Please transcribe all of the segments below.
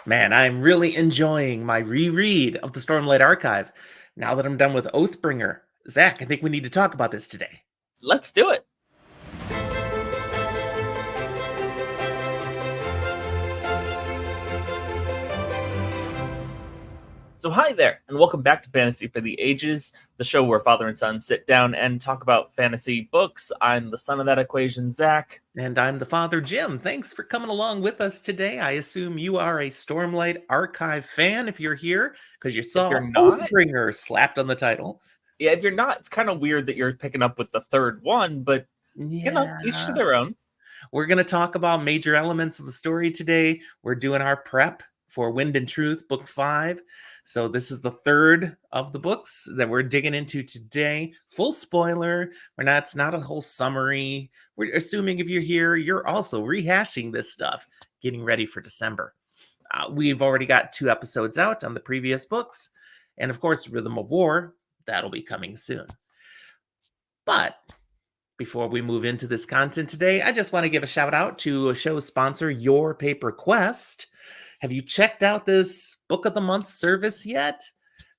Man, I'm really enjoying my reread of the Stormlight Archive. Now that I'm done with Oathbringer, Zach, I think we need to talk about this today. Let's do it. So hi there, and welcome back to Fantasy for the Ages, the show where father and son sit down and talk about fantasy books. I'm the son of that equation, Zach. And I'm the father, Jim. Thanks for coming along with us today. I assume you are a Stormlight Archive fan if you're here, because you saw you're not- Oathbringer slapped on the title. Yeah, if you're not, it's kind of weird that you're picking up with the third one, but you know, each to their own. We're going to talk about major elements of the story today. We're doing our prep for Wind and Truth, Book 5. So this is the third of the books that we're digging into today. Full spoiler. It's not a whole summary. We're assuming if you're here, you're also rehashing this stuff, getting ready for December. We've already got 2 episodes out on the previous books. And of course, Rhythm of War, that'll be coming soon. But before we move into this content today, I just want to give a shout out to a show sponsor, Your Paper Quest. Have you checked out this Book of the Month service yet?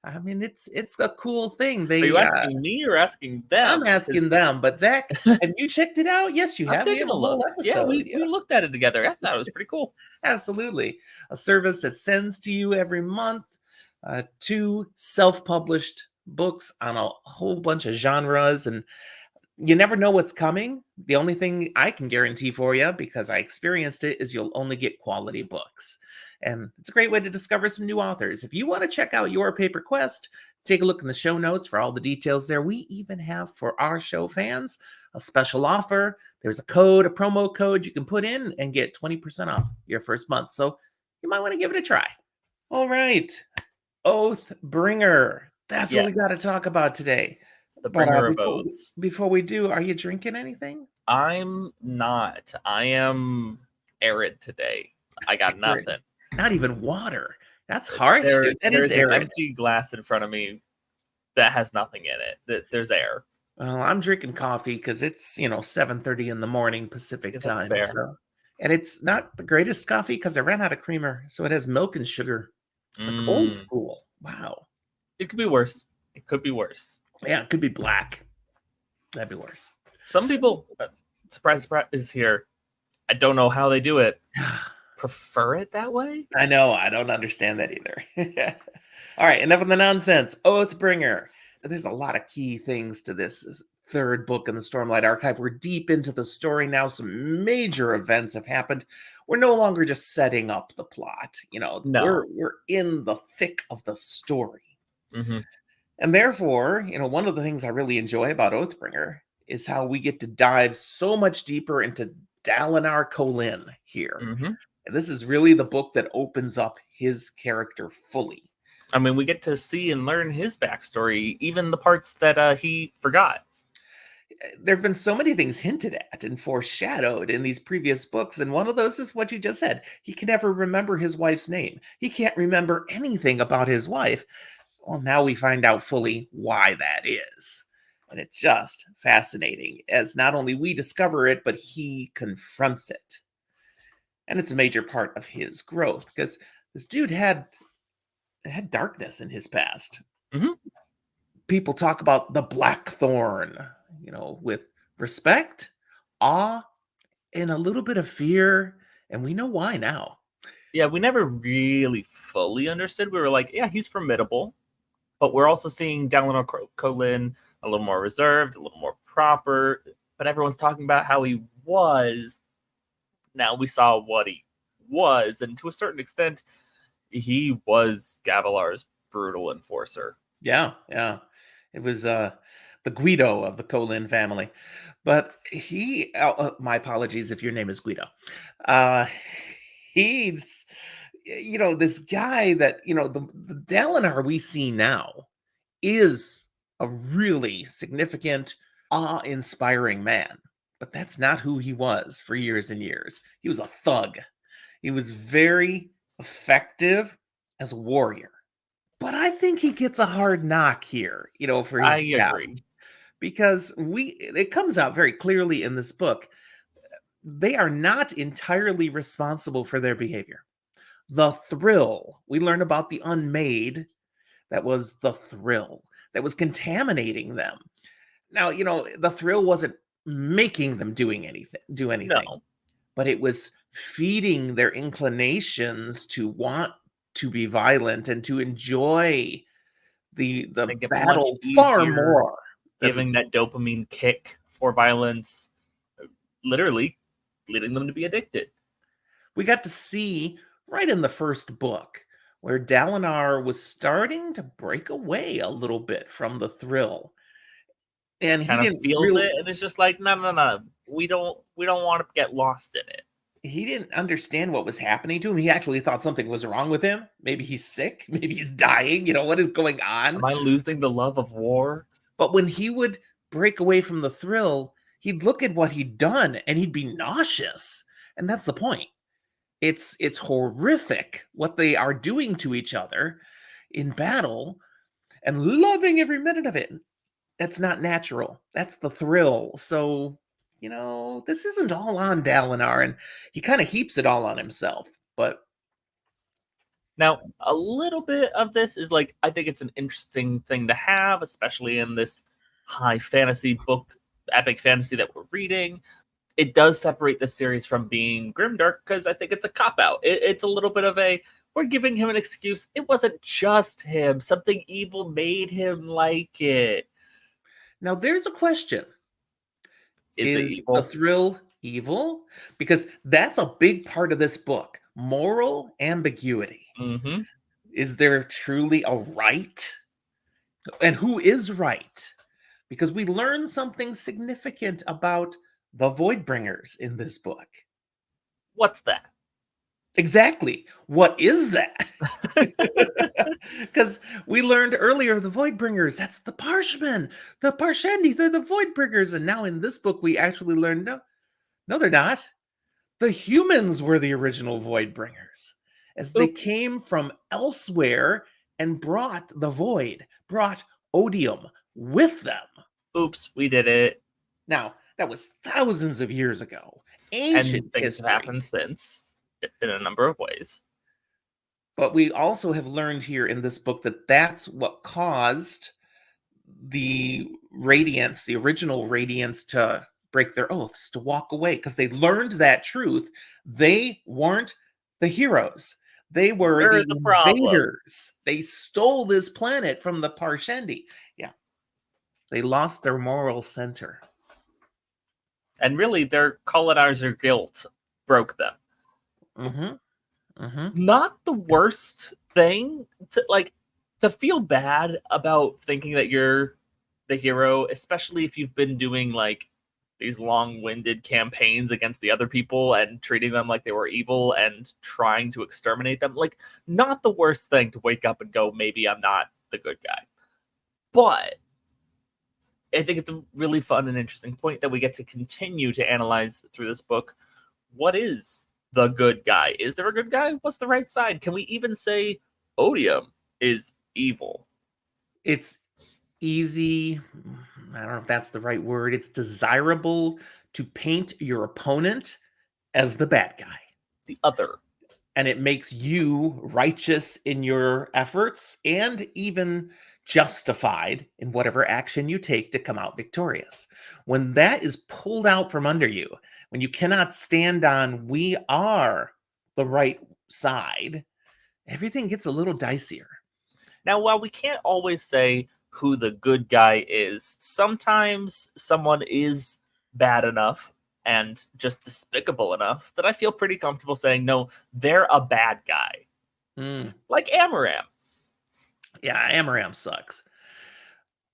I mean, it's a cool thing. Are you asking me or asking them? I'm asking them, but Zach, have you checked it out? Yes, you have. I've taken a look. Yeah, we looked at it together. I thought it was pretty cool. Absolutely. A service that sends to you every month 2 self-published books on a whole bunch of genres, and you never know what's coming. The only thing I can guarantee for you, because I experienced it, is you'll only get quality books. And it's a great way to discover some new authors. If you want to check out Your Paper Quest, take a look in the show notes for all the details there. We even have, for our show fans, a special offer. There's a promo code you can put in and get 20% off your first month. So you might want to give it a try. All right. Oathbringer. That's what we got to talk about today. The bringer of oaths. Before we do, are you drinking anything? I'm not. I am arid today. I got nothing. Not even water. That's harsh. There's an empty glass in front of me that has nothing in it. There's air. Well, I'm drinking coffee because it's 7:30 in the morning Pacific time. Fair. So, and it's not the greatest coffee because I ran out of creamer, so it has milk and sugar. Like old school. Wow. It could be worse. It could be worse. Yeah, it could be black. That'd be worse. Some people, surprise, is here. I don't know how they do it. Prefer it that way? I know. I don't understand that either. All right, enough of the nonsense. Oathbringer. There's a lot of key things to this third book in the Stormlight Archive. We're deep into the story now. Some major events have happened. We're no longer just setting up the plot. No. We're in the thick of the story. Mm-hmm. And therefore, one of the things I really enjoy about Oathbringer is how we get to dive so much deeper into Dalinar Kholin here. Mm-hmm. And this is really the book that opens up his character fully. I mean, we get to see and learn his backstory, even the parts that he forgot. There have been so many things hinted at and foreshadowed in these previous books, and one of those is what you just said. He can never remember his wife's name. He can't remember anything about his wife. Well, now we find out fully why that is. And it's just fascinating as not only we discover it, but he confronts it. And it's a major part of his growth because this dude had darkness in his past. Mm-hmm. People talk about the Blackthorn, with respect, awe, and a little bit of fear. And we know why now. Yeah, we never really fully understood. We were like, yeah, he's formidable. But we're also seeing Dalinar Kholin a little more reserved, a little more proper. But everyone's talking about how he was. Now we saw what he was. And to a certain extent, he was Gavilar's brutal enforcer. Yeah. It was the Guido of the Kholin family. But he, my apologies if your name is Guido. He's, this guy that, the Dalinar we see now is a really significant, awe-inspiring man. But that's not who he was for years and years. He was a thug. He was very effective as a warrior. But I think he gets a hard knock here, for his I agree. Because it comes out very clearly in this book. They are not entirely responsible for their behavior. the thrill. We learn about the Unmade. That was the thrill that was contaminating them. Now, the thrill wasn't making them do anything, No. but it was feeding their inclinations to want to be violent and to enjoy the Make it much battle far easier, more than giving that dopamine kick for violence, literally leading them to be addicted. we got to see right in the first book, where Dalinar was starting to break away a little bit from the thrill. And he Kind of didn't feels it, and it's just like, no. We don't want to get lost in it. he didn't understand what was happening to him. He actually thought something was wrong with him. Maybe he's sick. Maybe he's dying. What is going on? Am I losing the love of war? But when he would break away from the thrill, he'd look at what he'd done and he'd be nauseous. And that's the point. It's horrific what they are doing to each other in battle and loving every minute of it. That's not natural. That's the thrill. So, this isn't all on Dalinar, and he kind of heaps it all on himself. But now, a little bit of this is like, I think it's an interesting thing to have, especially in this high fantasy book, epic fantasy that we're reading. It does separate the series from being grimdark, because I think it's a cop-out. It's a little bit of we're giving him an excuse. It wasn't just him. Something evil made him like it. now there's a question. Is it evil? The thrill evil? Because that's a big part of this book. Moral ambiguity. Mm-hmm. Is there truly a right? And who is right? Because we learn something significant about the Voidbringers in this book. What's that? Exactly. What is that? Because we learned earlier the Voidbringers, that's the Parshmen, the Parshendi, they're the Voidbringers. And now in this book, we actually learned, no, they're not. The humans were the original Voidbringers, as they came from elsewhere and brought the Void, brought Odium with them. Oops, we did it. Now, that was thousands of years ago. Ancient and things history. have happened since in a number of ways. But we also have learned here in this book that that's what caused the Radiants, the original Radiants, to break their oaths, to walk away, because they learned that truth. They weren't the heroes. They were the invaders. They stole this planet from the Parshendi. Yeah. They lost their moral center. And really, their colonizer guilt broke them. Mm-hmm. Mm-hmm. Not the worst thing to feel bad about thinking that you're the hero, especially if you've been doing these long-winded campaigns against the other people and treating them like they were evil and trying to exterminate them. Not the worst thing to wake up and go, maybe I'm not the good guy. But I think it's a really fun and interesting point that we get to continue to analyze through this book. What is the good guy? Is there a good guy? What's the right side? Can we even say Odium is evil? It's easy. I don't know if that's the right word. It's desirable to paint your opponent as the bad guy. The other. And it makes you righteous in your efforts and even justified in whatever action you take to come out victorious. When that is pulled out from under you, when you cannot stand on, we are the right side, everything gets a little dicier. Now, while we can't always say who the good guy is, sometimes someone is bad enough and just despicable enough that I feel pretty comfortable saying, no, they're a bad guy. Like Amaram. Yeah, Amaram sucks.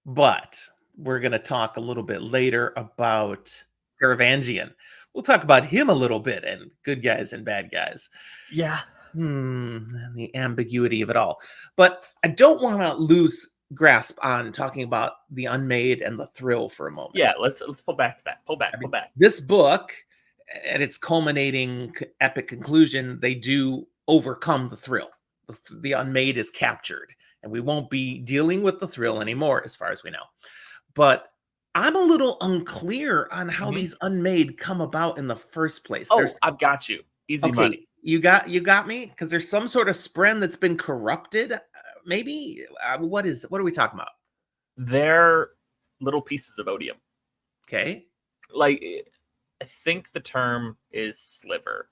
But we're going to talk a little bit later about Caravangian. We'll talk about him a little bit and good guys and bad guys. Yeah. And the ambiguity of it all. But I don't want to lose grasp on talking about the Unmade and the thrill for a moment. Yeah, let's pull back to that. Pull back. This book, at its culminating epic conclusion, they do overcome the thrill. The Unmade is captured, and we won't be dealing with the thrill anymore, as far as we know. But I'm a little unclear on how these Unmade come about in the first place. Oh, I've got you. Easy money. You got me, because there's some sort of spren that's been corrupted. Maybe what are we talking about? They're little pieces of odium. Okay. Like, I think the term is sliver,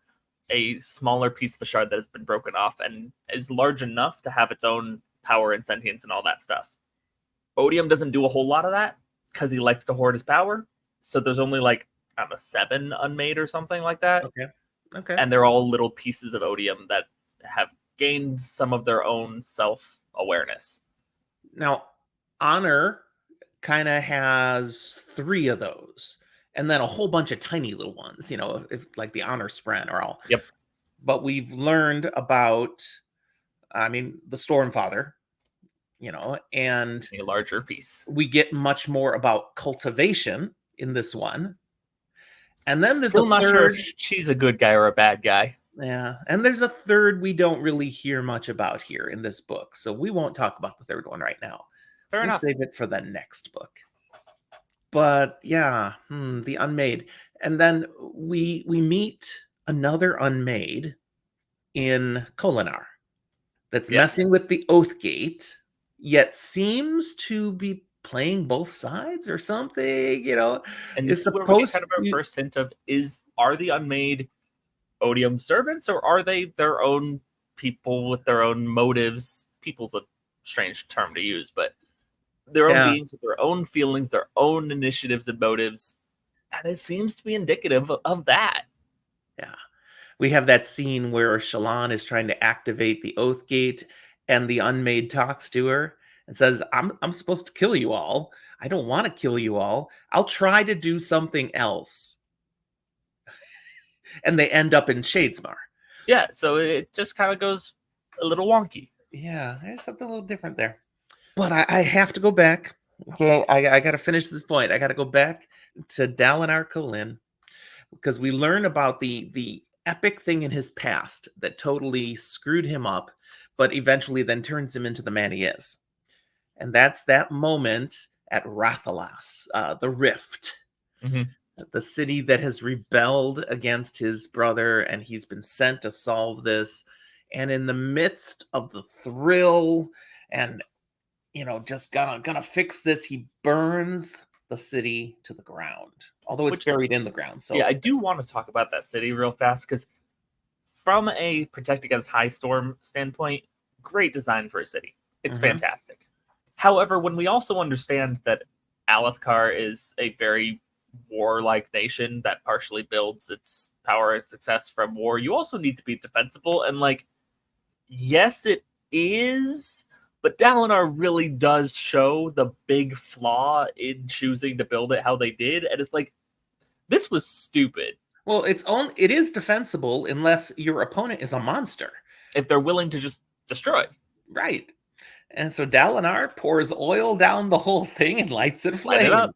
a smaller piece of a shard that has been broken off and is large enough to have its own power and sentience and all that stuff. Odium doesn't do a whole lot of that because he likes to hoard his power. So there's only like, I don't know, 7 unmade or something like that. Okay. And they're all little pieces of odium that have gained some of their own self-awareness. Now, Honor kind of has 3 of those, and then a whole bunch of tiny little ones, if like the Honor Spren are all. Yep. But we've learned about, the Stormfather, and A larger piece. we get much more about cultivation in this one. And then there's Still a not third, sure if she's a good guy or a bad guy. yeah, and there's a third we don't really hear much about here in this book, so we won't talk about the third one right now. Fair enough. Save it for the next book. But yeah, the Unmade. And then we meet another Unmade in Kholinar that's messing with the Oathgate, yet seems to be playing both sides or something, And this is where we get kind of our first hint of, are the Unmade Odium servants, or are they their own people with their own motives? People's a strange term to use, but their own beings with their own feelings, their own initiatives and motives. And it seems to be indicative of that. Yeah. We have that scene where Shallan is trying to activate the Oathgate, and the Unmade talks to her and says, I'm supposed to kill you all. I don't want to kill you all. I'll try to do something else. And they end up in Shadesmar. Yeah, so it just kind of goes a little wonky. Yeah, there's something a little different there. But I have to go back. Okay, I got to finish this point. I got to go back to Dalinar Kholin, because we learn about the epic thing in his past that totally screwed him up, but eventually then turns him into the man he is. And that's that moment at Rathalas, the Rift, the city that has rebelled against his brother, and he's been sent to solve this. And in the midst of the thrill and just gonna fix this, he burns the city to the ground, although it's buried in the ground. So yeah, I do want to talk about that city real fast, because from a protect against high storm standpoint, great design for a city. It's fantastic. However, when we also understand that Alethkar is a very warlike nation that partially builds its power and success from war, you also need to be defensible. And yes, it is, but Dalinar really does show the big flaw in choosing to build it how they did. And it's this was stupid. Well, it is defensible unless your opponent is a monster. If they're willing to just destroy. Right. And so Dalinar pours oil down the whole thing and lights it aflame.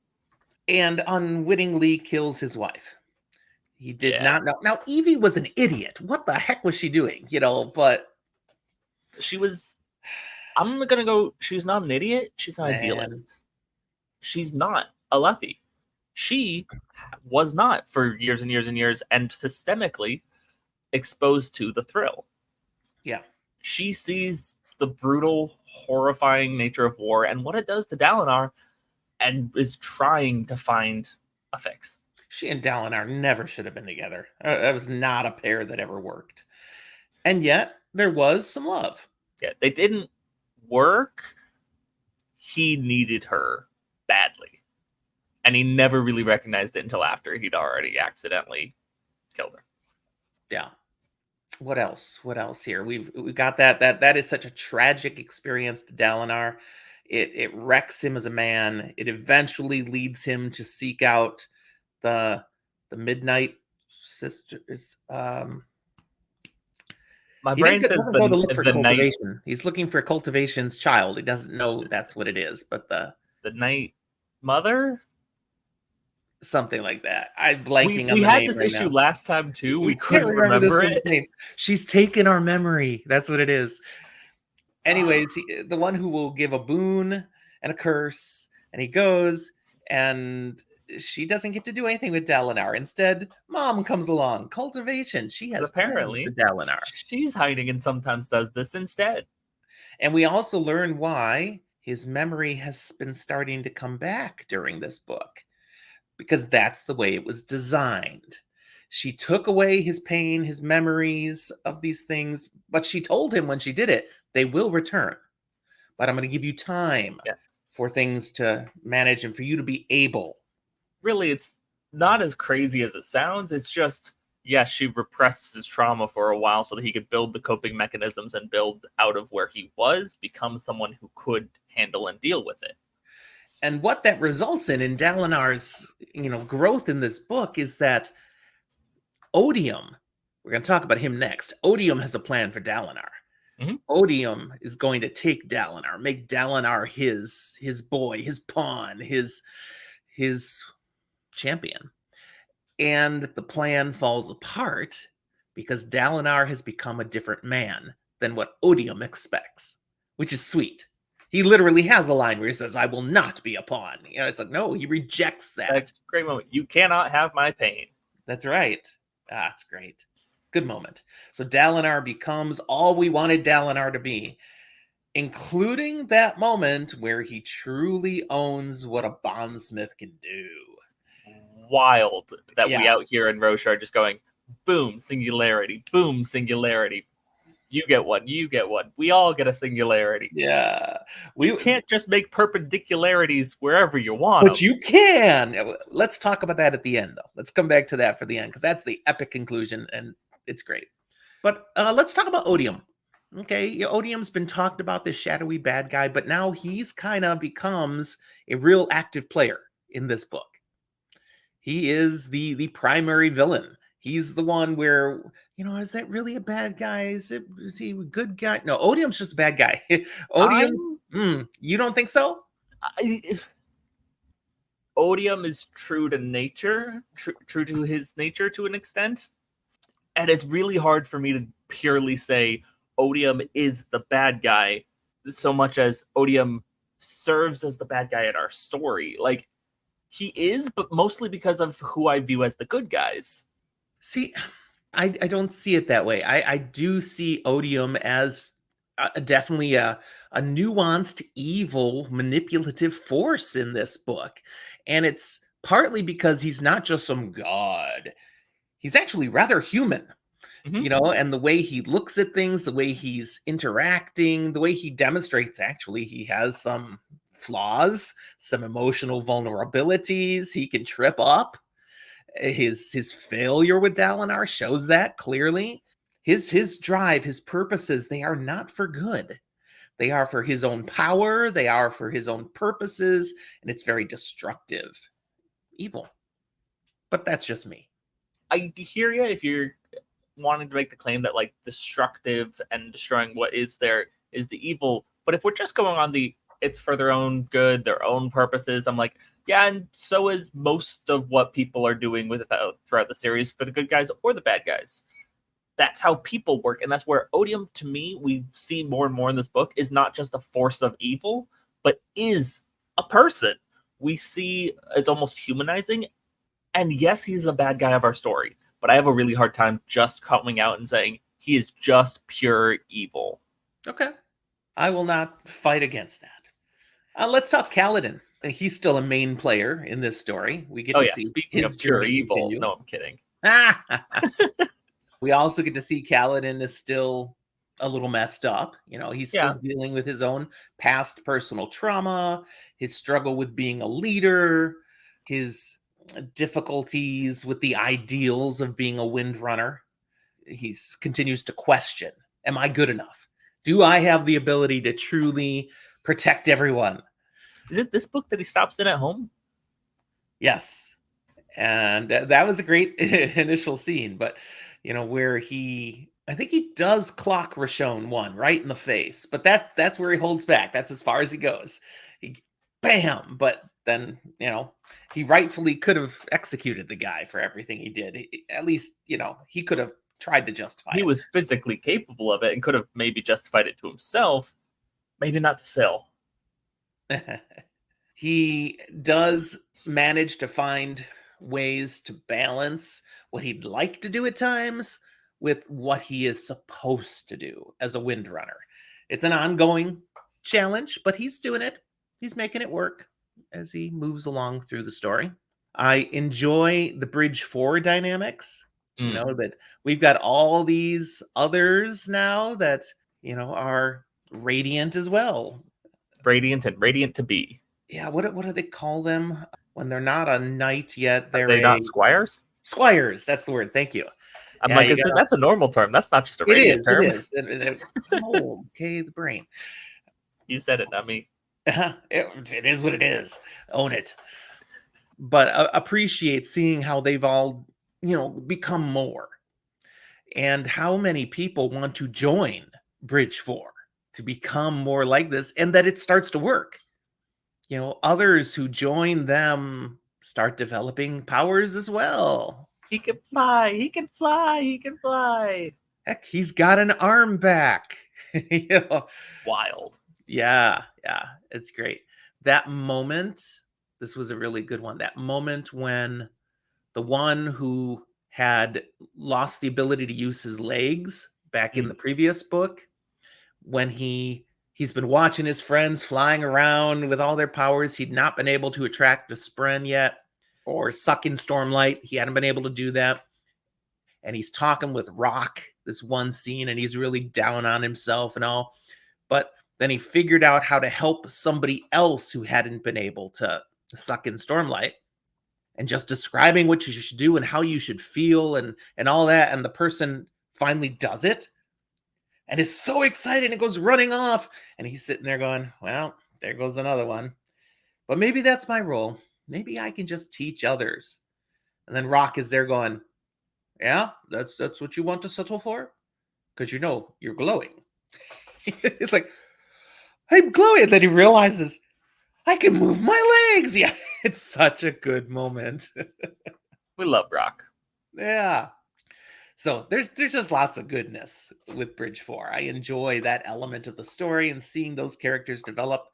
And unwittingly kills his wife. He did not know. Now, Evie was an idiot. What the heck was she doing? But she was... I'm going to go... She's not an idiot. She's not an idealist. She's not a Lethe. She was not for years and years and years, and systemically exposed to the thrill. Yeah. She sees the brutal, horrifying nature of war and what it does to Dalinar, and is trying to find a fix. She and Dalinar never should have been together. That was not a pair that ever worked. And yet, there was some love. Yeah, they didn't work. He needed her badly. And he never really recognized it until after he'd already accidentally killed her. Yeah. What else? What else here? We've got that is such a tragic experience to Dalinar. It wrecks him as a man. It eventually leads him to seek out the Midnight Sisters. My brain says go to look for the cultivation. Night... He's looking for cultivation's child. He doesn't know that's what it is, but the Night Mother, something like that. I'm blanking on we the had name this right issue now. last time too. We couldn't remember it. Name. She's taken our memory. That's what it is. Anyways, the one who will give a boon and a curse, and he goes, and she doesn't get to do anything with Dalinar. Instead, Mom comes along. Cultivation. She has plans for Apparently, Dalinar. she's hiding and sometimes does this instead. And we also learn why his memory has been starting to come back during this book, because that's the way it was designed. She took away his pain, his memories of these things, but she told him when she did it, they will return. But I'm going to give you time for things to manage and for you to be able. Really, it's not as crazy as it sounds. It's just, yes, she repressed his trauma for a while so that he could build the coping mechanisms and build out of where he was, become someone who could handle and deal with it. And what that results in Dalinar's, growth in this book is that Odium, we're going to talk about him next. Odium has a plan for Dalinar. Mm-hmm. Odium is going to take Dalinar, make Dalinar his boy, his pawn, his champion. And the plan falls apart because Dalinar has become a different man than what Odium expects, which is sweet. He literally has a line where he says, "I will not be a pawn." It's like, no, he rejects that. That's a great moment. You cannot have my pain. That's right. It's great. Good moment. So Dalinar becomes all we wanted Dalinar to be, including that moment where he truly owns what a bondsmith can do. Wild that we out here in Roche are just going, boom, singularity, boom, singularity. You get one, you get one. We all get a singularity. Yeah. You can't just make perpendicularities wherever you want. But you can. Let's talk about that at the end, though. Let's come back to that for the end, because that's the epic conclusion, and it's great. But let's talk about Odium. Okay, Odium's been talked about, this shadowy bad guy, but now he's kind of becomes a real active player in this book. He is the primary villain. He's the one where, is that really a bad guy? Is he a good guy? No, Odium's just a bad guy. Odium, you don't think so? Odium is true to nature, true to his nature to an extent. And it's really hard for me to purely say Odium is the bad guy so much as Odium serves as the bad guy in our story. Like, he is, but mostly because of who I view as the good guys. See, I don't see it that way. I do see Odium as definitely a nuanced, evil, manipulative force in this book. And it's partly because he's not just some god. He's actually rather human, and the way he looks at things, the way he's interacting, the way he demonstrates, actually, he has some flaws, some emotional vulnerabilities. He can trip up. His failure with Dalinar shows that clearly. His drive, his purposes, they are not for good. They are for his own power. They are for his own purposes. And it's very destructive. Evil. But that's just me. I hear you if you're wanting to make the claim that, like, destructive and destroying what is there is the evil. But if we're just going on it's for their own good, their own purposes, I'm like, yeah, and so is most of what people are doing throughout the series for the good guys or the bad guys. That's how people work, and that's where Odium, to me, we see more and more in this book, is not just a force of evil, but is a person. We see it's almost humanizing, and yes, he's a bad guy of our story, but I have a really hard time just coming out and saying he is just pure evil. Okay. I will not fight against that. Let's talk Kaladin. He's still a main player in this story. We get to see. Speaking of pure evil, continue. No, I'm kidding. We also get to see Kaladin is still a little messed up. He's still dealing with his own past personal trauma, his struggle with being a leader, his difficulties with the ideals of being a windrunner. He continues to question, am I good enough? Do I have the ability to truly protect everyone? Is it this book that he stops in at home? Yes. And that was a great initial scene. But, where I think he does clock Rashon one right in the face. But that's where he holds back. That's as far as he goes. Bam! But then, he rightfully could have executed the guy for everything he did. At least, he could have tried to justify it. He was physically capable of it and could have maybe justified it to himself. Maybe not to Syl. He does managed to find ways to balance what he'd like to do at times with what he is supposed to do as a Windrunner. It's an ongoing challenge, but he's doing it. He's making it work as he moves along through the story. I enjoy the Bridge 4 dynamics. You know, that we've got all these others now that, you know, are radiant as well. Radiant and radiant to be. Yeah, what do they call them when they're not a knight yet? Are they not squires? Squires. That's the word. Thank you. I'm like, that's a normal term. That's not just a radiant term. It is. Oh, okay, the brain. You said it, not me. It is what it is. Own it. But appreciate seeing how they've all, you know, become more. And how many people want to join Bridge 4 to become more like this, and that it starts to work. You know, others who join them start developing powers as well. He can fly. He can fly. He can fly. Heck, he's got an arm back. You know? Wild. Yeah, it's great. That moment, this was a really good one. That moment when the one who had lost the ability to use his legs back in the previous book, when he's been watching his friends flying around with all their powers, he'd not been able to attract a Spren yet, or suck in Stormlight. He hadn't been able to do that. And he's talking with Rock, this one scene, and he's really down on himself and all. But then he figured out how to help somebody else who hadn't been able to suck in Stormlight, and just describing what you should do and how you should feel and all that. And the person finally does it and is so excited and goes running off. And he's sitting there going, well, there goes another one. But maybe that's my role. Maybe I can just teach others. And then Rock is there going, yeah, that's what you want to settle for? Because you know you're glowing. It's like, I'm glowing. And then he realizes, I can move my legs. Yeah, it's such a good moment. We love Rock. Yeah. So there's just lots of goodness with Bridge 4. I enjoy that element of the story and seeing those characters develop.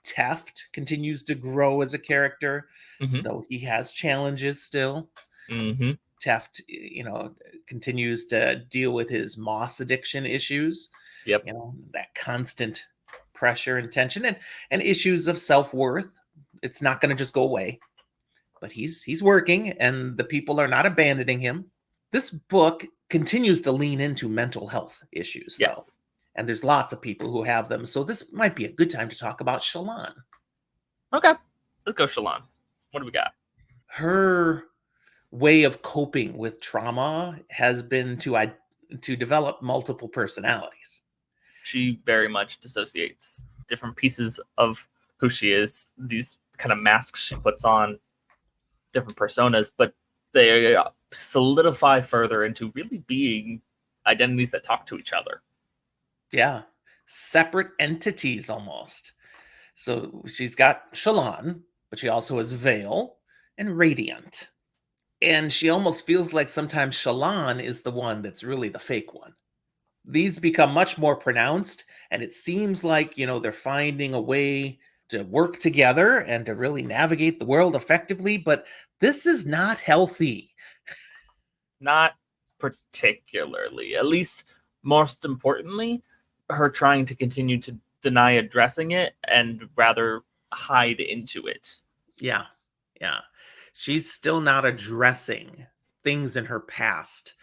Teft continues to grow as a character, though he has challenges still. Teft, you know, continues to deal with his moss addiction issues. Yep. You know, that constant pressure and tension and issues of self-worth. It's not going to just go away. But he's working, and the people are not abandoning him. This book continues to lean into mental health issues, though. Yes. And there's lots of people who have them. So this might be a good time to talk about Shallan. Okay. Let's go, Shallan. What do we got? Her way of coping with trauma has been to develop multiple personalities. She very much dissociates different pieces of who she is. These kind of masks she puts on, different personas, but they solidify further into really being identities that talk to each other. Yeah. Separate entities almost. So she's got Shallan, but she also has Veil and Radiant. And she almost feels like sometimes Shallan is the one that's really the fake one. These become much more pronounced, and it seems like, you know, they're finding a way to work together and to really navigate the world effectively, but this is not healthy. Not particularly. At least, most importantly, her trying to continue to deny addressing it and rather hide into it. Yeah. She's still not addressing things in her past,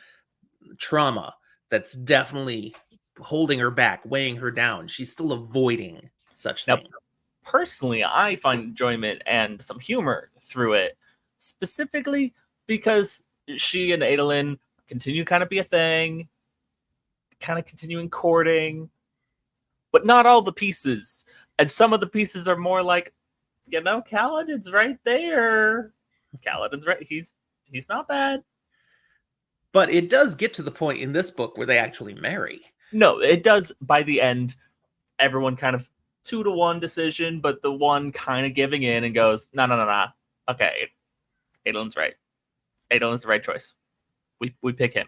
trauma that's definitely holding her back, weighing her down. She's still avoiding such things. Personally, I find enjoyment and some humor through it, specifically because she and Adolin continue to kind of be a thing, kind of continuing courting, but not all the pieces. And some of the pieces are more like, you know, Kaladin's right there. Kaladin's right. He's not bad. But it does get to the point in this book where they actually marry. No, it does. By the end, everyone kind of 2-1 decision, but the one kind of giving in and goes, no. Okay, Adolin's right. Adolin's the right choice. We pick him.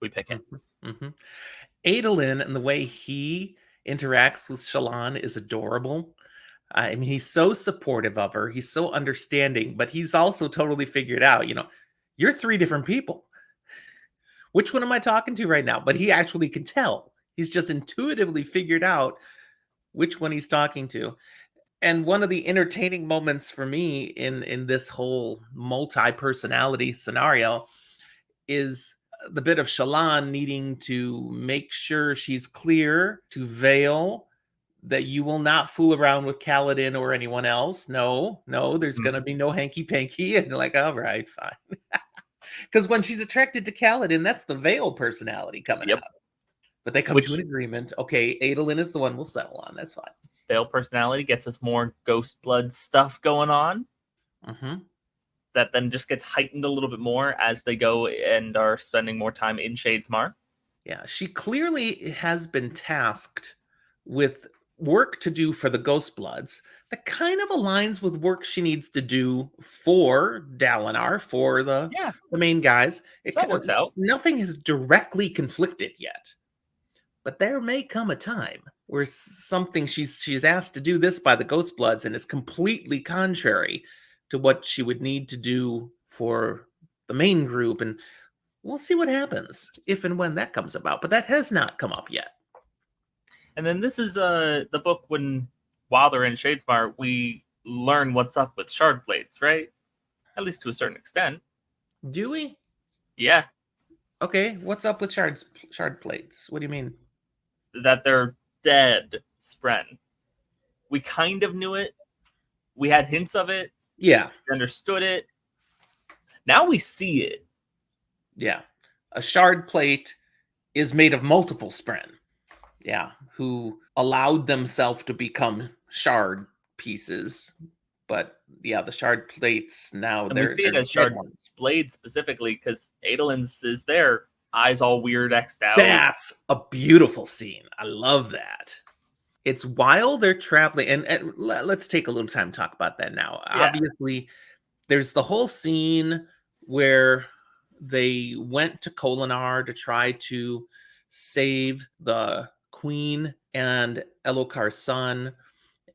We pick him. Mm-hmm. Adolin and the way he interacts with Shallan is adorable. I mean, he's so supportive of her. He's so understanding, but he's also totally figured out, you're three different people. Which one am I talking to right now? But he actually can tell. He's just intuitively figured out which one he's talking to. And one of the entertaining moments for me in this whole multi-personality scenario is the bit of Shallan needing to make sure she's clear to Vale that you will not fool around with Kaladin or anyone else. No, there's going to be no hanky-panky. And like, all right, fine. Because when she's attracted to Kaladin, that's the Vale personality coming out. But they come to an agreement. Okay, Adolin is the one we'll settle on. That's fine. Vale personality gets us more ghost blood stuff going on. That then just gets heightened a little bit more as they go and are spending more time in Shadesmar. Yeah, she clearly has been tasked with work to do for the Ghost Bloods that kind of aligns with work she needs to do for Dalinar, for the main guys. That works out. Nothing has directly conflicted yet. But there may come a time where something she's asked to do this by the Ghost Bloods and it's completely contrary to what she would need to do for the main group. And we'll see what happens if and when that comes about. But that has not come up yet. And then this is the book while they're in Shadesmar, we learn what's up with Shardblades, right? At least to a certain extent. Do we? Yeah. Okay, what's up with Shardblades? What do you mean? That they're dead, Spren. We kind of knew it. We had hints of it. Yeah. We understood it. Now we see it. Yeah. A Shardplate is made of multiple Spren. Yeah. Who allowed themselves to become shard pieces. But yeah, the Shardplates now and we see it as Shardblade specifically because Adolin's is there. Eyes all weird X'd out. That's a beautiful scene. I love that. It's while they're traveling, and let's take a little time to talk about that now. Yeah. Obviously, there's the whole scene where they went to Kholinar to try to save the queen and Elokar's son,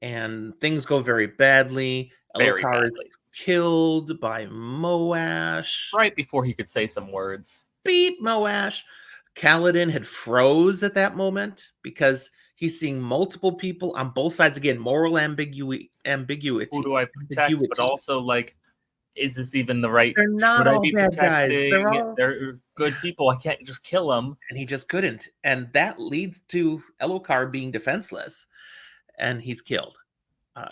and things go very badly. Elokar is killed by Moash. Right before he could say some words. Beep, Moash. Kaladin had froze at that moment because he's seeing multiple people on both sides. Again, moral ambiguity. Who do I protect? But also, like, is this even the right? They're not should all I be bad protecting? guys. They're good people. I can't just kill them. And he just couldn't. And that leads to Elokar being defenseless. And he's killed.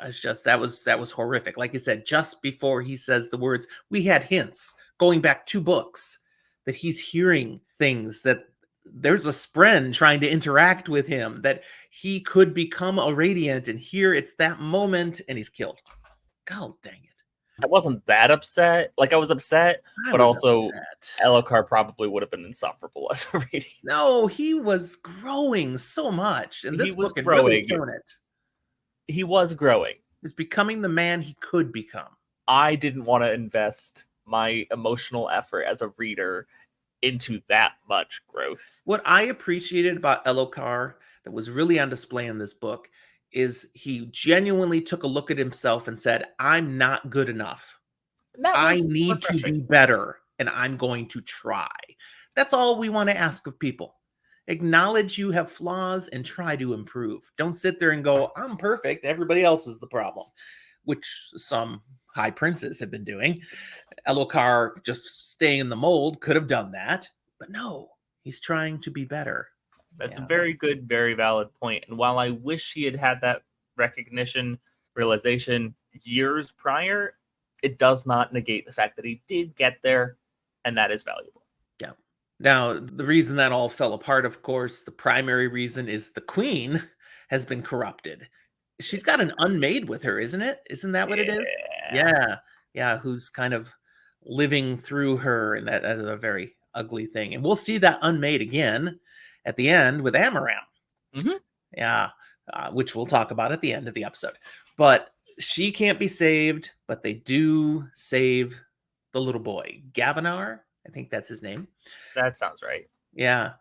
It's just, that was horrific. Like I said, just before he says the words, we had hints going back 2 books that he's hearing things, that there's a Spren trying to interact with him, that he could become a Radiant, and here it's that moment, and he's killed. God dang it. I wasn't that upset. Like, I was upset, but also upset. Elokar probably would have been insufferable as a Radiant. No, he was growing so much, and this book had really shown it. He was growing. He was becoming the man he could become. I didn't want to invest my emotional effort as a reader into that much growth. What I appreciated about Elokar that was really on display in this book is he genuinely took a look at himself and said, I'm not good enough. I need to be better, and I'm going to try. That's all we want to ask of people. Acknowledge you have flaws and try to improve. Don't sit there and go, I'm perfect, everybody else is the problem, which some high princes have been doing. Elokar, just staying in the mold, could have done that, but no, he's trying to be better. That's a very good, very valid point. And while I wish he had that recognition, realization years prior, it does not negate the fact that he did get there, and that is valuable. Yeah. Now, the reason that all fell apart, of course, the primary reason is the queen has been corrupted. She's got an Unmade with her, isn't it? Isn't that what it is? Yeah. Yeah, who's kind of living through her, and that is a very ugly thing. And we'll see that Unmade again at the end with Amaram. Mm-hmm. Yeah, which we'll talk about at the end of the episode. But she can't be saved, but they do save the little boy. Gavinar, I think that's his name. That sounds right. Yeah.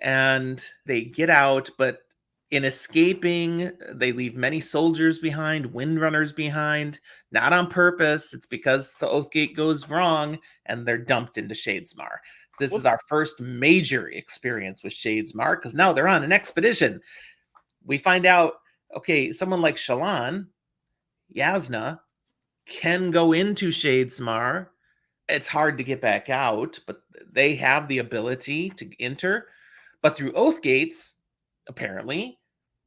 And they get out, but In escaping, they leave many soldiers behind, windrunners behind, not on purpose. It's because the Oathgate goes wrong and they're dumped into Shadesmar. This is our Whoops. first major experience with Shadesmar because now they're on an expedition. We find out, okay, someone like Shallan, Yasna, can go into Shadesmar. It's hard to get back out, but they have the ability to enter. But through Oathgates, apparently,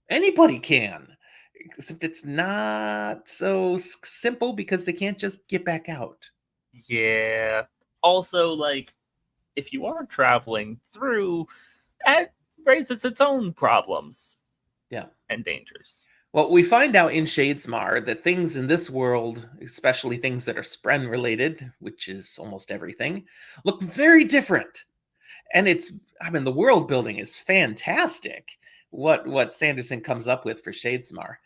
anybody can. Except it's not so simple because they can't just get back out. Yeah. Also, like, if you are traveling through, it raises its own problems. Yeah. And dangers. Well, we find out in Shadesmar that things in this world, especially things that are Spren related, which is almost everything, look very different. And the world building is fantastic. What Sanderson comes up with for Shadesmar.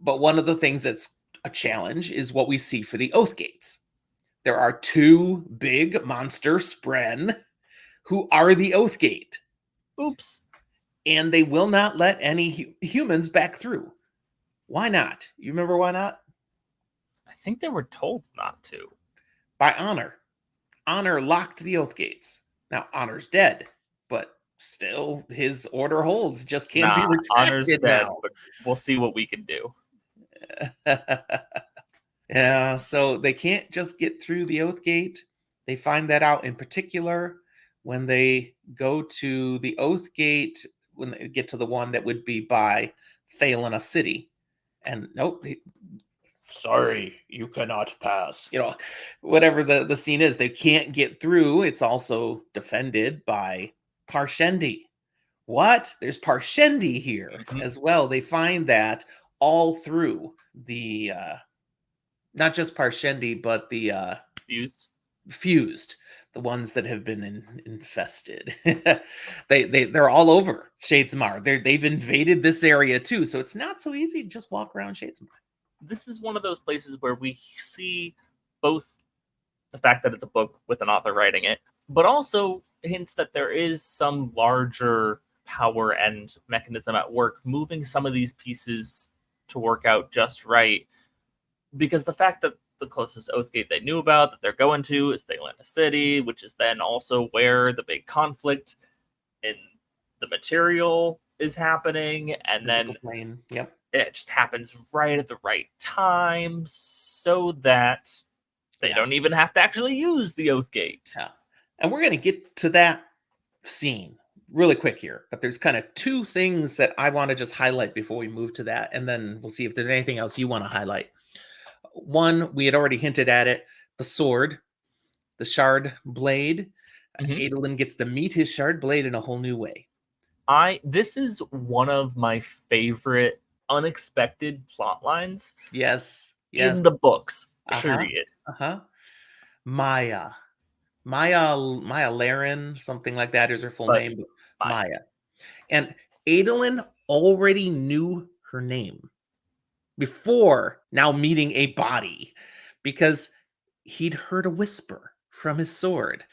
But one of the things that's a challenge is what we see for the Oathgates. There are two big monster Spren who are the Oathgate. Oops. And they will not let any humans back through. Why not? You remember why not? I think they were told not to. By Honor. Honor locked the Oathgates. Now, Honor's dead, but still his order holds. Just can't be Honor's retracted dead, now. but we'll see what we can do. Yeah, so they can't just get through the Oathgate. They find that out in particular when they go to the Oathgate, when they get to the one that would be by Thalana City. And nope, sorry, you cannot pass. Whatever the scene is, they can't get through. It's also defended by Parshendi. What? There's Parshendi here as well. They find that all through the not just Parshendi, but the fused, the ones that have been infested. They're all over Shadesmar. They've invaded this area too, so it's not so easy to just walk around Shadesmar. This is one of those places where we see both the fact that it's a book with an author writing it, but also hints that there is some larger power and mechanism at work moving some of these pieces to work out just right. Because the fact that the closest Oathgate they knew about that they're going to is Thalana City, which is then also where the big conflict in the material is happening, and then Yep. It just happens right at the right time so that they don't even have to actually use the Oathgate. Yeah. And we're going to get to that scene really quick here, but there's kind of two things that I want to just highlight before we move to that, and then we'll see if there's anything else you want to highlight. One, we had already hinted at it, the sword, the Shardblade. Adolin gets to meet his Shardblade in a whole new way. This is one of my favorite unexpected plot lines. Yes. In the books, period. Mayalaran, something like that is her full name. Maya. And Adolin already knew her name before now meeting a body, because he'd heard a whisper from his sword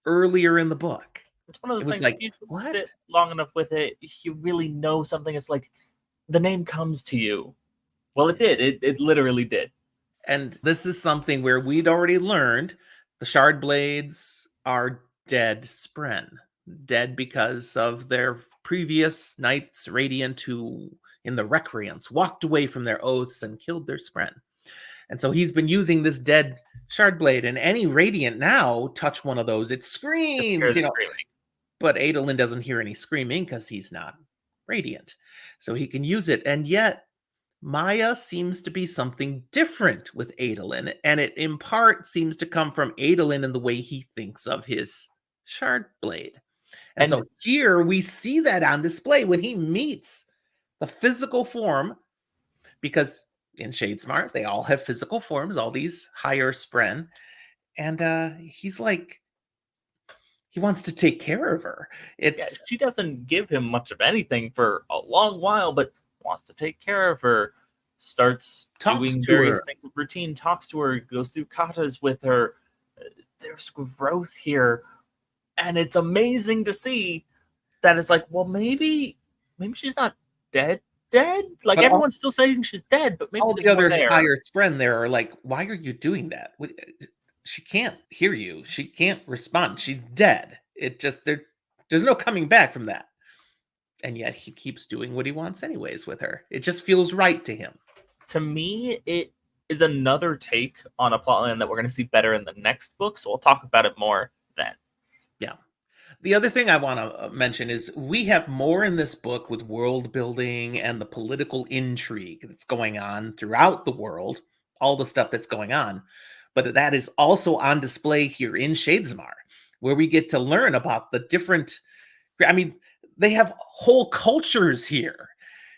earlier in the book. It's one of those things, like, if you sit long enough with it, you really know something. It's like the name comes to you. Well, it did. It literally did. And this is something where we'd already learned the Shardblades are dead Spren. Dead because of their previous Knights Radiant who, in the Recreants, walked away from their oaths and killed their Spren. And so he's been using this dead Shardblade, and any Radiant now touch one of those, it screams, But Adolin doesn't hear any screaming because he's not Radiant. So he can use it, and yet Maya seems to be something different with Adolin, and it in part seems to come from Adolin in the way he thinks of his Shardblade. And so here we see that on display when he meets the physical form, because in Shadesmar, they all have physical forms, all these higher Spren, and he's like, he wants to take care of her. She doesn't give him much of anything for a long while, but wants to take care of her, starts doing various things of routine, talks to her, goes through katas with her. There's growth here, and it's amazing to see that. It's like, well, maybe she's not dead? Like, But everyone's still saying she's dead, but maybe all there's the more other there. higher Spren there are like, why are you doing that? She can't hear you. She can't respond. She's dead. It just there's no coming back from that. And yet he keeps doing what he wants anyways with her. It just feels right to him. To me, it is another take on a plotline that we're going to see better in the next book, so we'll talk about it more then. Yeah. The other thing I want to mention is we have more in this book with world building and the political intrigue that's going on throughout the world, all the stuff that's going on. But that is also on display here in Shadesmar, where we get to learn about the different. I mean, they have whole cultures here.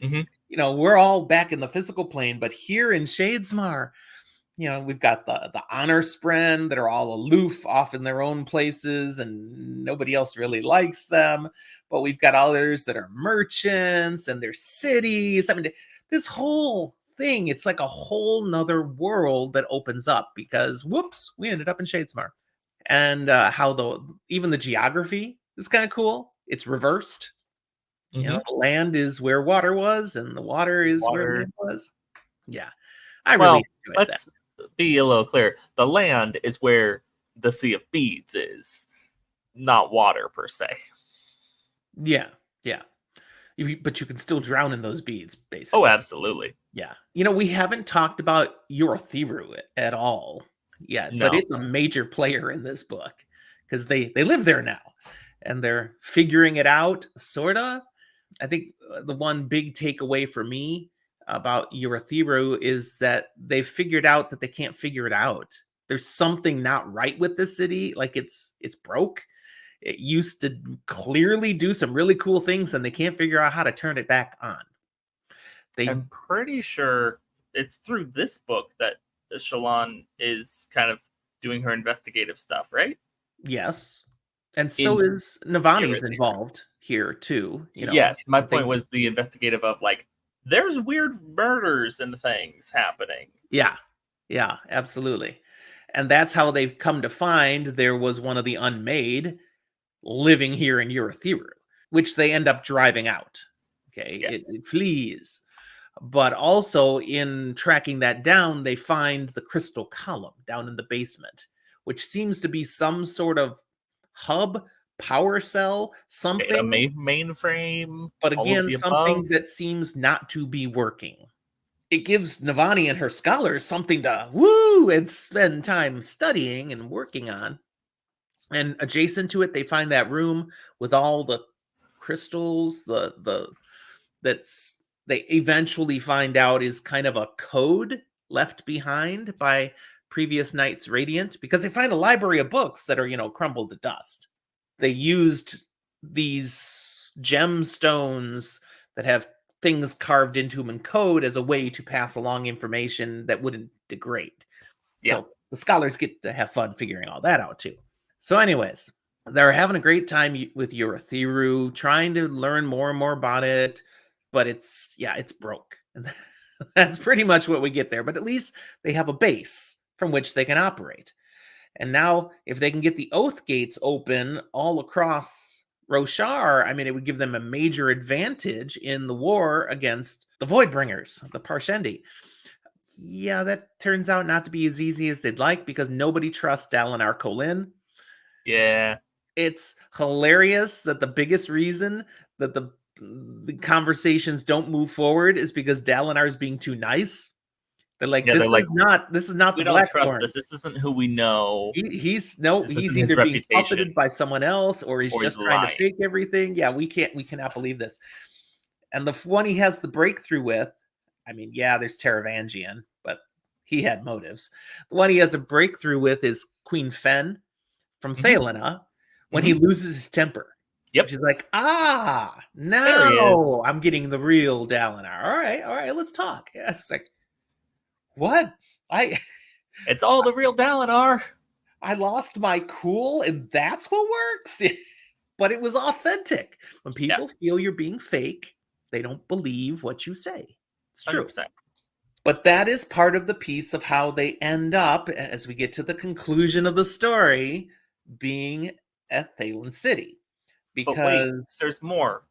Mm-hmm. You know, we're all back in the physical plane, but here in Shadesmar, you know, we've got the honor Spren that are all aloof off in their own places and nobody else really likes them. But we've got others that are merchants and their cities. I mean, this whole thing, it's like a whole nother world that opens up because whoops, we ended up in Shadesmar. And how even the geography is kind of cool. It's reversed. Mm-hmm. You know, the land is where water was and the water is where land was. Yeah. I really enjoyed that. Be a little clear. The land is where the Sea of Beads is, not water per se. Yeah. But you can still drown in those beads, basically. Oh, absolutely. Yeah. You know, we haven't talked about Urithiru at all yet, No. but it's a major player in this book because they live there now and they're figuring it out, sorta. I think the one big takeaway for me about Urithiru is that they've figured out that they can't figure it out. There's something not right with this city. Like it's broke. It used to clearly do some really cool things and they can't figure out how to turn it back on. I'm pretty sure it's through this book that Shallan is kind of doing her investigative stuff, right? Yes. And so is Navani's involved here too. You know, yes, my point was the investigative of like, there's weird murders and things happening. Yeah, absolutely. And that's how they've come to find there was one of the Unmade living here in Urithiru, which they end up driving out. Okay, yes. It flees. But also in tracking that down, they find the crystal column down in the basement, which seems to be some sort of hub, power cell, something. A mainframe. But again, something that seems not to be working. It gives Navani and her scholars something to woo and spend time studying and working on. And adjacent to it, they find that room with all the crystals, they eventually find out is kind of a code left behind by previous Knights Radiant, because they find a library of books that are, you know, crumbled to dust. They used these gemstones that have things carved into them in code as a way to pass along information that wouldn't degrade. Yeah. So the scholars get to have fun figuring all that out too. So anyways, they're having a great time with Urithiru, trying to learn more and more about it, but it's broke. And that's pretty much what we get there. But at least they have a base from which they can operate. And now if they can get the Oath Gates open all across Roshar, I mean, it would give them a major advantage in the war against the Voidbringers, the Parshendi. Yeah, that turns out not to be as easy as they'd like because nobody trusts Dalinar Kholin. Yeah. It's hilarious that the biggest reason that the conversations don't move forward is because Dalinar is being too nice. They're like, this is not the Blackthorn. This isn't who we know. He's either being puppeted by someone else or he's just trying to fake everything. Yeah, we cannot believe this. And the one he has the breakthrough with, I mean, yeah, there's Taravangian, but he had motives. The one he has a breakthrough with is Queen Fen from Thalina when he loses his temper. Yep. She's like, now I'm getting the real Dalinar. All right, let's talk. Yeah, it's like, what? It's all the real Dalinar. I lost my cool, and that's what works. But it was authentic. When people feel you're being fake, they don't believe what you say. It's true. 100%. But that is part of the piece of how they end up, as we get to the conclusion of the story, being at Thaylen City. Because there's more.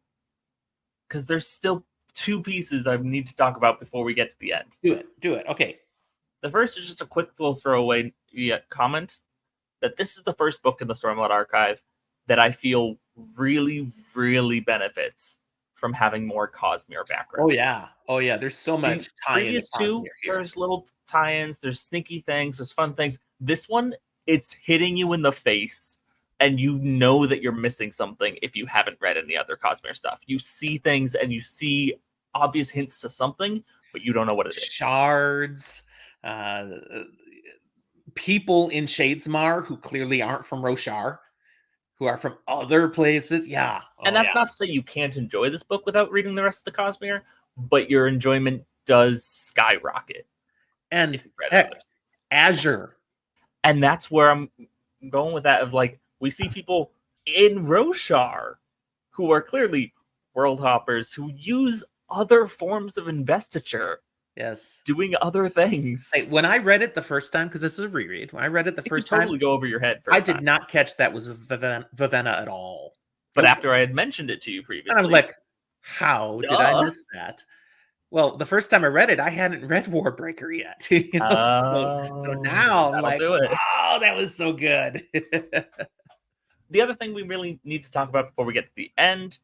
Because there's still two pieces I need to talk about before we get to the end. Do it. Okay. The first is just a quick little throwaway comment that this is the first book in the Stormlight Archive that I feel really, really benefits from having more Cosmere background. Oh yeah. There's so much tie-in. Previous two, there's little tie-ins, there's sneaky things, there's fun things. This one, it's hitting you in the face, and you know that you're missing something if you haven't read any other Cosmere stuff. You see things and you see obvious hints to something, but you don't know what it is. Shards, people in Shadesmar who clearly aren't from Roshar, who are from other places. Yeah. And that's not to say you can't enjoy this book without reading the rest of the Cosmere, but your enjoyment does skyrocket. And if you've read others. Azure. And that's where I'm going with that, of like, we see people in Roshar who are clearly world hoppers who use other forms of investiture. Yes. Doing other things. Hey, when I read it the first time, because this is a reread, when I read it the first time, totally go over your head. I did not catch that was Vivenna at all. But after I had mentioned it to you previously, and I was like, how did I miss that? Well, the first time I read it, I hadn't read Warbreaker yet. You know? So now I'm like, oh, that was so good. The other thing we really need to talk about before we get to the end,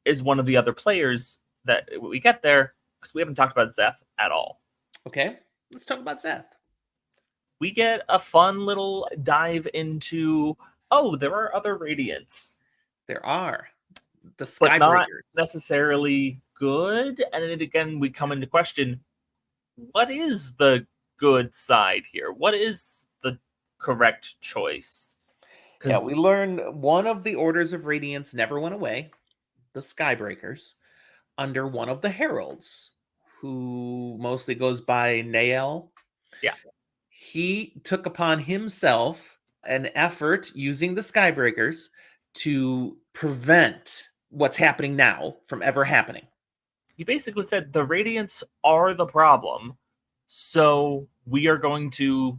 is one of the other players that we get there, because we haven't talked about Szeth at all. Okay, let's talk about Szeth. We get a fun little dive into, there are other Radiants. There are. The Skybreakers. But not necessarily good. And then again, we come into question, what is the good side here? What is the correct choice? Yeah, we learn one of the Orders of Radiance never went away, the Skybreakers, under one of the Heralds, who mostly goes by Nael. Yeah. He took upon himself an effort using the Skybreakers to prevent what's happening now from ever happening. He basically said the Radiants are the problem, so we are going to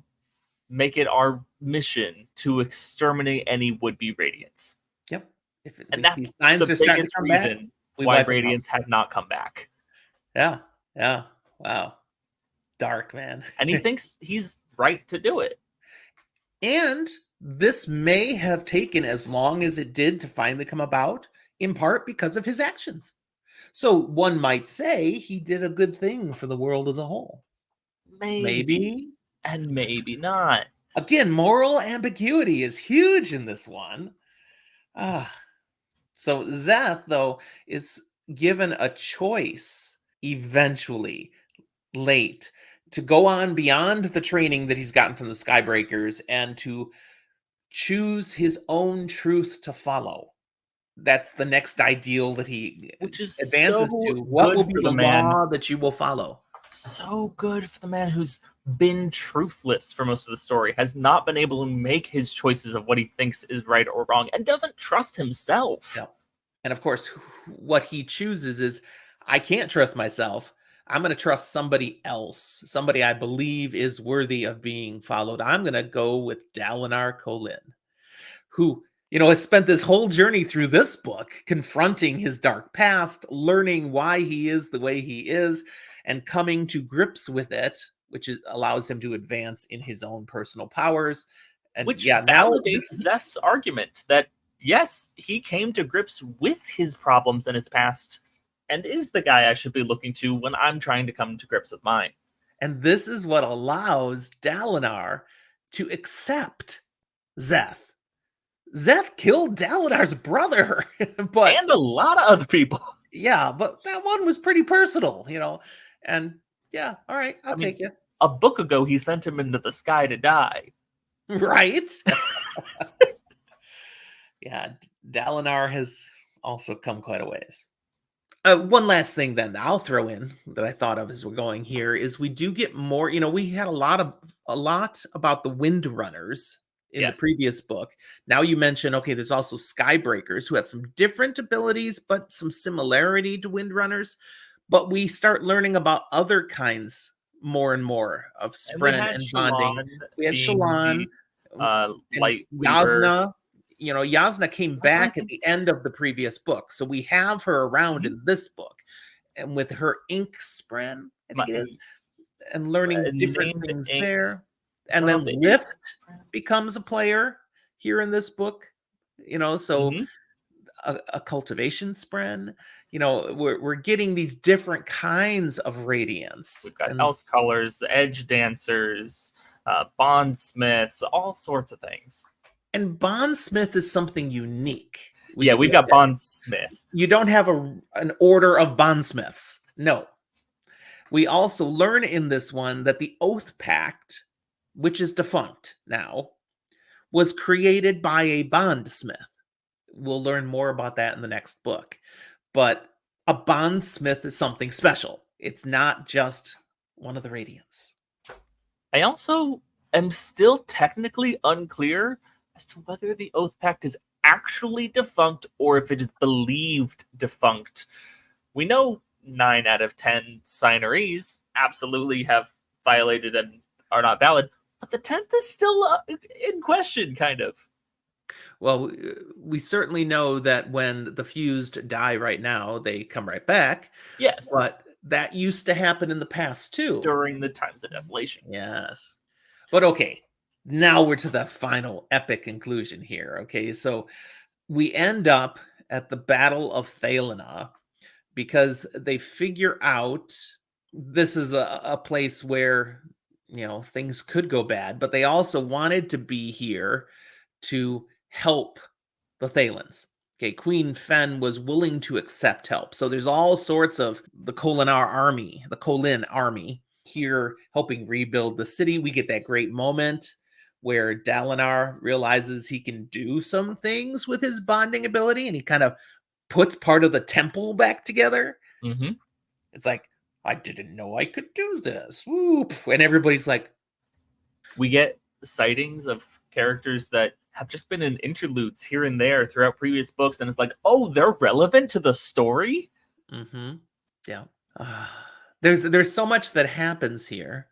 make it our mission to exterminate any would-be Radiants. Yep. And that's the biggest reason why Radiants have not come back. Yeah. Wow. Dark, man. And he thinks he's right to do it. And this may have taken as long as it did to finally come about, in part because of his actions. So one might say he did a good thing for the world as a whole. Maybe. And maybe not. Again, moral ambiguity is huge in this one. So Szeth, though, is given a choice eventually, late, to go on beyond the training that he's gotten from the Skybreakers and to choose his own truth to follow. That's the next ideal that he advances to. What will be the law that you will follow? So good for the man who's been truthless for most of the story, has not been able to make his choices of what he thinks is right or wrong, and doesn't trust himself. Yeah. And of course, what he chooses is, I can't trust myself. I'm going to trust somebody else, somebody I believe is worthy of being followed. I'm going to go with Dalinar Kholin, who, has spent this whole journey through this book, confronting his dark past, learning why he is the way he is, and coming to grips with it, which allows him to advance in his own personal powers. And which validates Szeth's argument that, yes, he came to grips with his problems and his past, and is the guy I should be looking to when I'm trying to come to grips with mine. And this is what allows Dalinar to accept Szeth. Szeth killed Dalinar's brother, and a lot of other people. Yeah, but that one was pretty personal, And yeah, all right, I'll take you. A book ago, he sent him into the sky to die. Right? Yeah, Dalinar has also come quite a ways. One last thing then I'll throw in that I thought of as we're going here is we do get more, we had a lot about the Windrunners in the previous book. Now you mentioned, okay, there's also Skybreakers who have some different abilities, but some similarity to Windrunners. But we start learning about other kinds more and more of Spren and bonding. We had Shallan, Light Jasnah. Jasnah came back at the end of the previous book, so we have her around in this book. and with her ink Spren, I think My, it is, and learning different named things ink. there. I And don't know then if it is Lift becomes a player here in this book, so Mhm. a cultivation Spren. We're getting these different kinds of radiance. We've got And Else Colors, Edge Dancers, Bondsmiths, all sorts of things. And Bondsmith is something unique. We've got Bondsmith. You don't have an order of Bondsmiths. No. We also learn in this one that the Oath Pact, which is defunct now, was created by a bondsmith. We'll learn more about that in the next book. But a bondsmith is something special. It's not just one of the Radiants. I also am still technically unclear as to whether the Oath Pact is actually defunct or if it is believed defunct. We know 9 out of 10 signeries absolutely have violated and are not valid, but the 10th is still in question, kind of. Well, we certainly know that when the fused die right now, they come right back. Yes. But that used to happen in the past too. During the times of desolation. Yes. But okay, now we're to the final epic conclusion here. Okay, so we end up at the Battle of Thalina because they figure out this is a place where things could go bad, but they also wanted to be here to help the Thalans. Okay, Queen Fen was willing to accept help. So there's all sorts of the Kholin army here helping rebuild the city. We get that great moment where Dalinar realizes he can do some things with his bonding ability, and he kind of puts part of the temple back together. Mm-hmm. It's like, I didn't know I could do this. Whoop. And everybody's like, we get sightings of characters that have just been in interludes here and there throughout previous books, and it's like, oh, they're relevant to the story. Mm-hmm. Yeah. There's so much that happens here,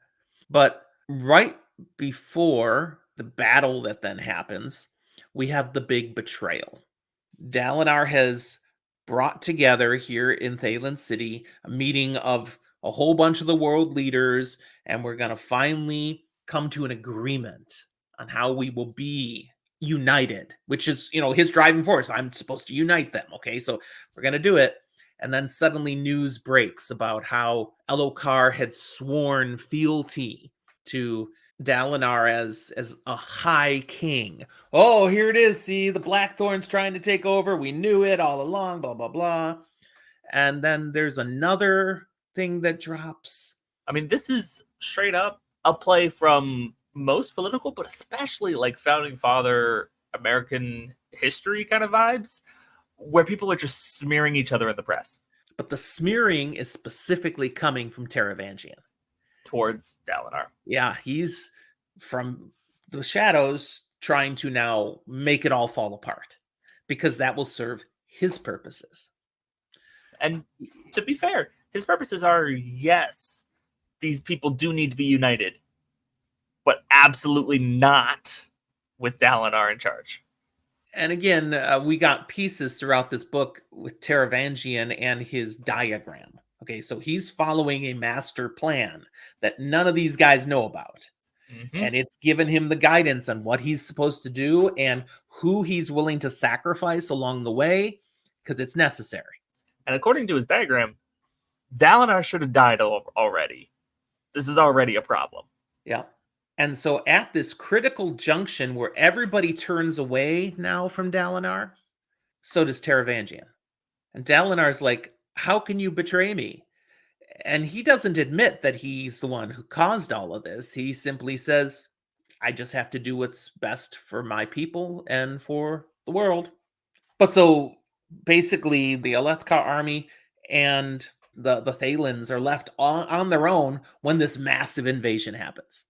but right before the battle that then happens, we have the big betrayal. Dalinar has brought together here in Thaylen City a meeting of a whole bunch of the world leaders, and we're going to finally come to an agreement on how we will be united, which is, his driving force. I'm supposed to unite them. Okay, so we're going to do it. And then suddenly news breaks about how Elokar had sworn fealty to Dalinar as a high king. Oh, here it is. See, the Blackthorn's trying to take over. We knew it all along, blah, blah, blah. And then there's another thing that drops. I mean, this is straight up a play from most political, but especially like founding father American history kind of vibes, where people are just smearing each other in the press. But the smearing is specifically coming from Taravangian. Towards Dalinar. Yeah, he's from the shadows trying to now make it all fall apart because that will serve his purposes. And to be fair, his purposes are, yes, these people do need to be united, but absolutely not with Dalinar in charge. And again, we got pieces throughout this book with Taravangian and his diagram. Okay, so he's following a master plan that none of these guys know about. Mm-hmm. And it's given him the guidance on what he's supposed to do and who he's willing to sacrifice along the way, because it's necessary. And according to his diagram, Dalinar should have died already. This is already a problem. Yeah. And so at this critical junction where everybody turns away now from Dalinar, so does Taravangian. And Dalinar's like, how can you betray me? And he doesn't admit that he's the one who caused all of this. He simply says, I just have to do what's best for my people and for the world. But so basically the Alethkar army and the Thalans are left on their own when this massive invasion happens.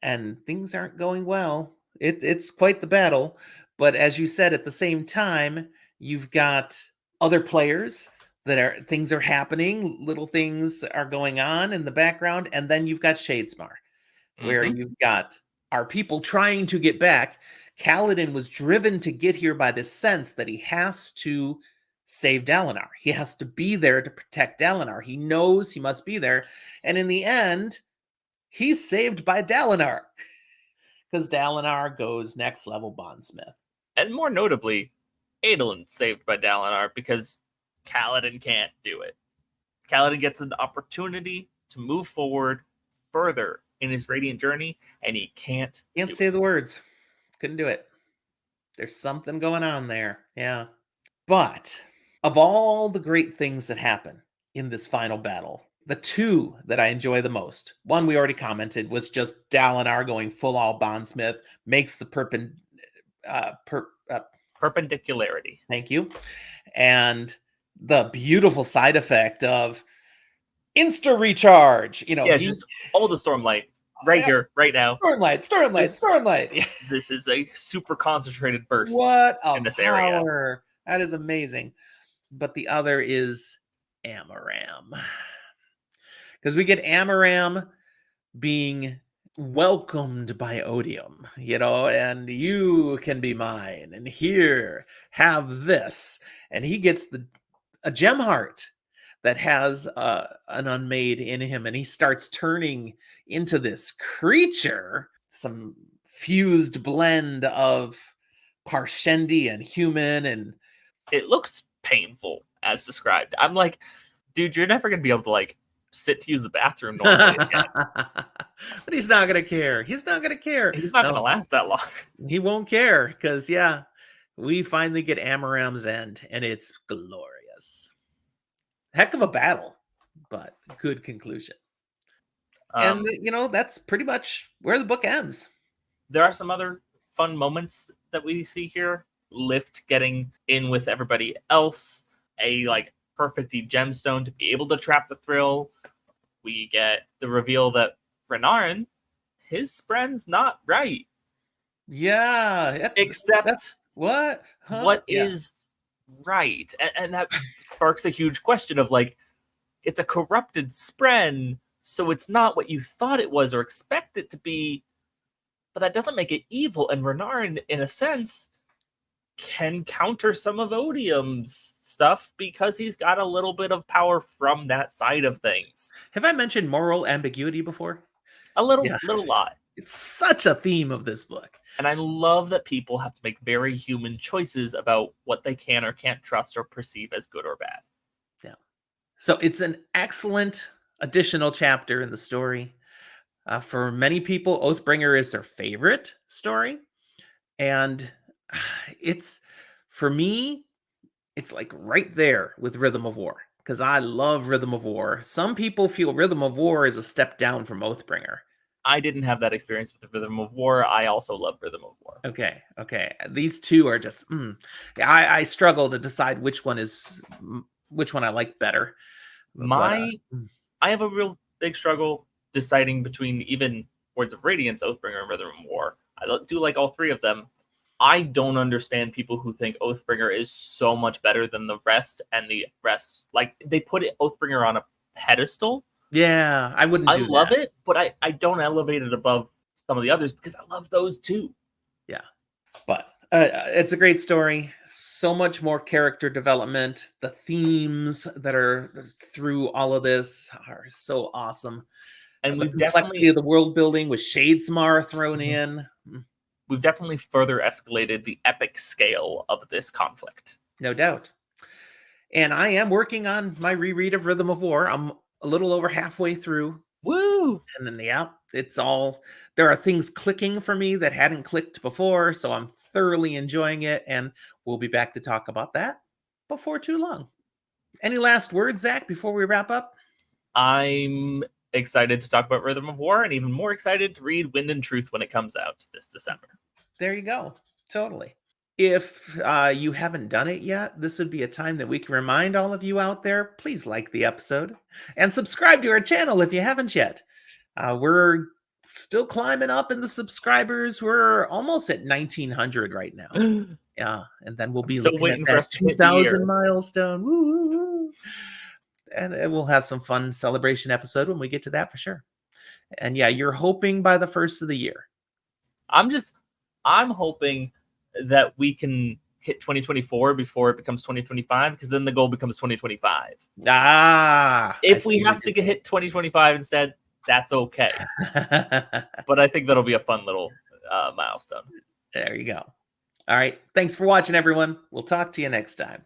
And things aren't going well. It's quite the battle. But as you said, at the same time, you've got other players things are happening, little things are going on in the background, and then you've got Shadesmar, where you've got our people trying to get back. Kaladin was driven to get here by this sense that he has to save Dalinar. He has to be there to protect Dalinar. He knows he must be there. And in the end, he's saved by Dalinar. Because Dalinar goes next level bondsmith. And more notably, Adolin's saved by Dalinar because Kaladin can't do it. Kaladin gets an opportunity to move forward further in his Radiant journey, and he can't say the words. Couldn't do it. There's something going on there. Yeah. But of all the great things that happen in this final battle, the two that I enjoy the most, one we already commented, was just Dalinar going full all bondsmith, makes the perpendicularity. Thank you. And the beautiful side effect of insta recharge. Just all the Stormlight right here, right now. Stormlight. Yeah. This is a super concentrated burst. What a in this power. area. That is amazing. But the other is Amaram. Because we get Amaram being welcomed by Odium, and you can be mine, and here, have this. And he gets a gem heart that has an unmade in him, and he starts turning into this creature, some fused blend of Parshendi and human, and it looks painful as described. I'm like, dude, you're never gonna be able to sit to use the bathroom normally again. But he's not gonna care. He's not gonna last that long. He won't care, because we finally get Amaram's end, and it's glorious. Heck of a battle, but good conclusion. And that's pretty much where the book ends. There are some other fun moments that we see here. Lift getting in with everybody else, a perfect gemstone to be able to trap the thrill. We get the reveal that Renarin, his Spren's not right. Yeah. Except what? Huh? What is right? And that sparks a huge question of it's a corrupted Spren, so it's not what you thought it was or expect it to be, but that doesn't make it evil. And Renarin, in a sense, can counter some of Odium's stuff because he's got a little bit of power from that side of things. Have I mentioned moral ambiguity before? A little lot. It's such a theme of this book. And I love that people have to make very human choices about what they can or can't trust or perceive as good or bad. Yeah. So it's an excellent additional chapter in the story. For many people, Oathbringer is their favorite story. And for me, it's right there with Rhythm of War, because I love Rhythm of War. Some people feel Rhythm of War is a step down from Oathbringer. I didn't have that experience with the Rhythm of War. I also love Rhythm of War. Okay. These two are just, I struggle to decide which one I like better. I have a real big struggle deciding between even Words of Radiance, Oathbringer, and Rhythm of War. I do like all three of them. I don't understand people who think Oathbringer is so much better than the rest, and the rest, they put Oathbringer on a pedestal. Yeah, I wouldn't do that. I love it, but I don't elevate it above some of the others because I love those too. Yeah, but it's a great story. So much more character development. The themes that are through all of this are so awesome. And we've definitely the world building with Shadesmar thrown in. We've definitely further escalated the epic scale of this conflict. No doubt. And I am working on my reread of Rhythm of War. I'm a little over halfway through. Woo! And then, there are things clicking for me that hadn't clicked before, so I'm thoroughly enjoying it, and we'll be back to talk about that before too long. Any last words, Zach, before we wrap up? I'm excited to talk about Rhythm of War, and even more excited to read Wind and Truth when it comes out this December. There you go. Totally. If you haven't done it yet, this would be a time that we can remind all of you out there, please like the episode and subscribe to our channel if you haven't yet. We're still climbing up in the subscribers. We're almost at 1,900 right now. Yeah, and then we'll be looking at that 2,000 milestone. Woo, woo, woo. And we'll have some fun celebration episode when we get to that for sure. And yeah, you're hoping by the first of the year. I'm hoping that we can hit 2024 before it becomes 2025, because then the goal becomes 2025. If we have to hit 2025 instead, that's okay. But I think that'll be a fun little milestone. There you go. All right. Thanks for watching, everyone. We'll talk to you next time.